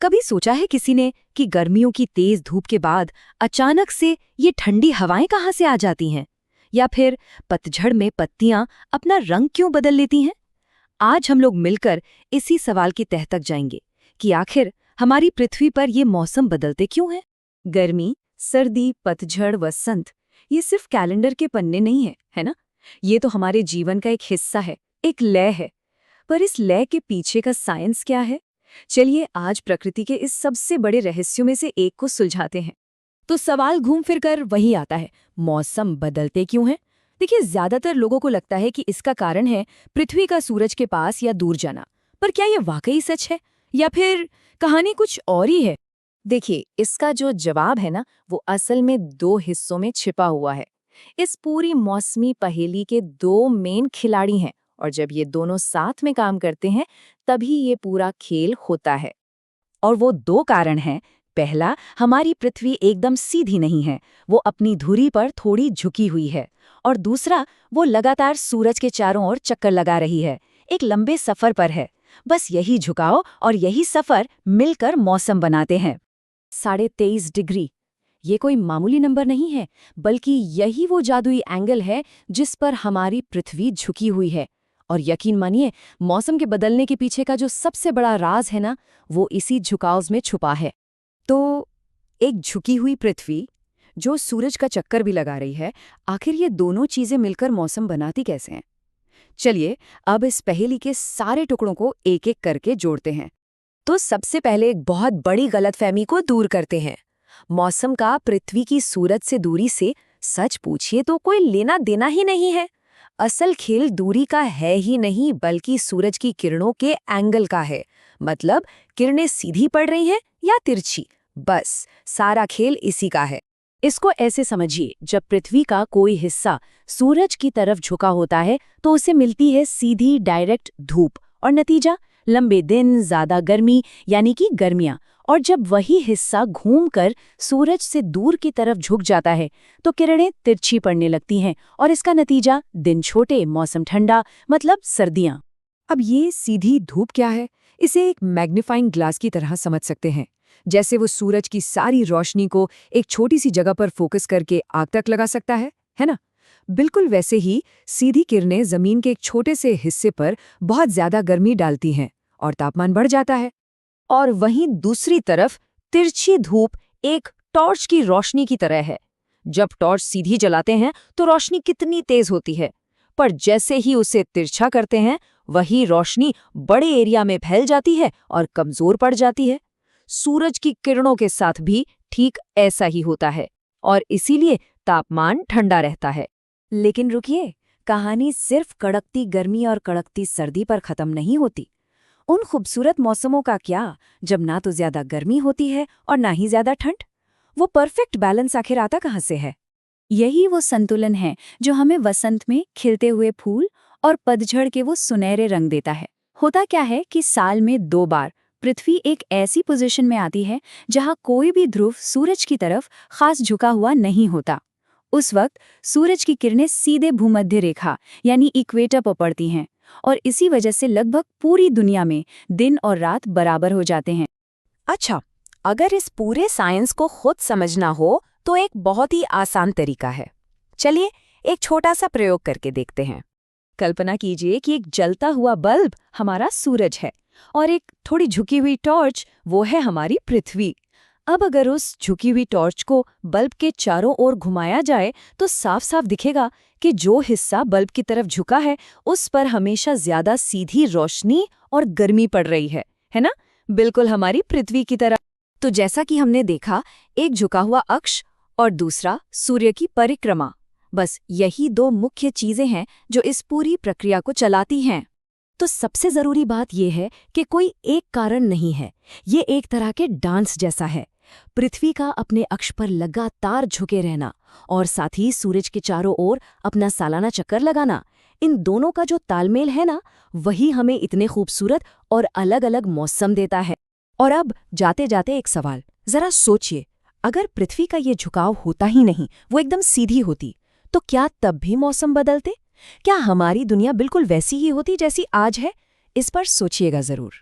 कभी सोचा है किसी ने कि गर्मियों की तेज धूप के बाद अचानक से ये ठंडी हवाएं कहाँ से आ जाती हैं? या फिर पतझड़ में पत्तियां अपना रंग क्यों बदल लेती हैं? आज हम लोग मिलकर इसी सवाल की तह तक जाएंगे कि आखिर हमारी पृथ्वी पर ये मौसम बदलते क्यों हैं? गर्मी, सर्दी, पतझड़, वसंत, ये सिर्फ कैलेंडर के पन्ने नहीं है ना? ये तो हमारे जीवन का एक हिस्सा है, एक लय है। पर इस लय के पीछे का साइंस क्या है? चलिए आज प्रकृति के इस सबसे बड़े रहस्यों में से एक को सुलझाते हैं। तो सवाल घूम फिर कर वही आता है, मौसम बदलते क्यों हैं? देखिए, ज्यादातर लोगों को लगता है कि इसका कारण है पृथ्वी का सूरज के पास या दूर जाना। पर क्या ये वाकई सच है या फिर कहानी कुछ और ही है? देखिए, इसका जो जवाब है ना, वो असल में दो हिस्सों में छिपा हुआ है। इस पूरी मौसमी पहेली के दो मेन खिलाड़ी हैं, और जब ये दोनों साथ में काम करते हैं तभी ये पूरा खेल होता है। और वो दो कारण हैं। पहला, हमारी पृथ्वी एकदम सीधी नहीं है, वो अपनी धुरी पर थोड़ी झुकी हुई है। और दूसरा, वो लगातार सूरज के चारों ओर चक्कर लगा रही है, एक लंबे सफर पर है। बस यही झुकाव और यही सफर मिलकर मौसम बनाते हैं। 23.5 डिग्री, ये कोई मामूली नंबर नहीं है, बल्कि यही वो जादुई एंगल है जिस पर हमारी पृथ्वी झुकी हुई है। और यकीन मानिए, मौसम के बदलने के पीछे का जो सबसे बड़ा राज है ना, वो इसी झुकाव में छुपा है। तो एक झुकी हुई पृथ्वी जो सूरज का चक्कर भी लगा रही है, आखिर ये दोनों चीजें मिलकर मौसम बनाती कैसे हैं? चलिए अब इस पहेली के सारे टुकड़ों को एक एक करके जोड़ते हैं। तो सबसे पहले एक बहुत बड़ी गलतफहमी को दूर करते हैं। मौसम का पृथ्वी की सूरज से दूरी से सच पूछिए तो कोई लेना देना ही नहीं है। असल खेल दूरी का है ही नहीं, बल्कि सूरज की किरणों के एंगल का है। मतलब किरणें सीधी पड़ रही हैं या तिरछी, बस सारा खेल इसी का है। इसको ऐसे समझिए, जब पृथ्वी का कोई हिस्सा सूरज की तरफ झुका होता है तो उसे मिलती है सीधी डायरेक्ट धूप, और नतीजा लंबे दिन, ज्यादा गर्मी यानी कि गर्मियां। और जब वही हिस्सा घूमकर सूरज से दूर की तरफ झुक जाता है तो किरणें तिरछी पड़ने लगती हैं, और इसका नतीजा दिन छोटे, मौसम ठंडा, मतलब सर्दियां। अब ये सीधी धूप क्या है? इसे एक मैग्नीफाइंग ग्लास की तरह समझ सकते हैं। जैसे वो सूरज की सारी रोशनी को एक छोटी सी जगह पर फोकस करके आग तक लगा सकता है ना? बिल्कुल वैसे ही सीधी किरणें जमीन के एक छोटे से हिस्से पर बहुत ज्यादा गर्मी डालती हैं और तापमान बढ़ जाता है। और वहीं दूसरी तरफ तिरछी धूप एक टॉर्च की रोशनी की तरह है। जब टॉर्च सीधी जलाते हैं तो रोशनी कितनी तेज होती है, पर जैसे ही उसे तिरछा करते हैं वही रोशनी बड़े एरिया में फैल जाती है और कमजोर पड़ जाती है। सूरज की किरणों के साथ भी ठीक ऐसा ही होता है, और इसीलिए तापमान ठंडा रहता है। लेकिन रुकिए, कहानी सिर्फ कड़कती गर्मी और कड़कती सर्दी पर खत्म नहीं होती। उन खूबसूरत मौसमों का क्या, जब ना तो ज्यादा गर्मी होती है और ना ही ज्यादा ठंड? वो परफेक्ट बैलेंस आखिर आता कहाँ से है? यही वो संतुलन है जो हमें वसंत में खिलते हुए फूल और पतझड़ के वो सुनहरे रंग देता है। होता क्या है कि साल में 2 बार पृथ्वी एक ऐसी पोजीशन में आती है जहाँ कोई भी ध्रुव सूरज की तरफ खास झुका हुआ नहीं होता। उस वक्त सूरज की किरणें सीधे भूमध्य रेखा यानी इक्वेटर पर पड़ती हैं, और इसी वजह से लगभग पूरी दुनिया में दिन और रात बराबर हो जाते हैं। अच्छा, अगर इस पूरे साइंस को खुद समझना हो तो एक बहुत ही आसान तरीका है। चलिए एक छोटा सा प्रयोग करके देखते हैं। कल्पना कीजिए कि एक जलता हुआ बल्ब हमारा सूरज है और एक थोड़ी झुकी हुई टॉर्च वो है हमारी पृथ्वी। अब अगर उस झुकी हुई टॉर्च को बल्ब के चारों ओर घुमाया जाए तो साफ साफ दिखेगा कि जो हिस्सा बल्ब की तरफ झुका है उस पर हमेशा ज्यादा सीधी रोशनी और गर्मी पड़ रही है ना? बिल्कुल हमारी पृथ्वी की तरह। तो जैसा कि हमने देखा, एक झुका हुआ अक्ष और दूसरा सूर्य की परिक्रमा, बस यही दो मुख्य चीजें हैं जो इस पूरी प्रक्रिया को चलाती हैं। तो सबसे जरूरी बात यह है कि कोई एक कारण नहीं है, ये एक तरह के डांस जैसा है। पृथ्वी का अपने अक्ष पर लगातार झुके रहना और साथ ही सूरज के चारों ओर अपना सालाना चक्कर लगाना, इन दोनों का जो तालमेल है ना, वही हमें इतने खूबसूरत और अलग अलग मौसम देता है। और अब जाते जाते एक सवाल, जरा सोचिए, अगर पृथ्वी का ये झुकाव होता ही नहीं, वो एकदम सीधी होती, तो क्या तब भी मौसम बदलते? क्या हमारी दुनिया बिल्कुल वैसी ही होती जैसी आज है? इस पर सोचिएगा जरूर।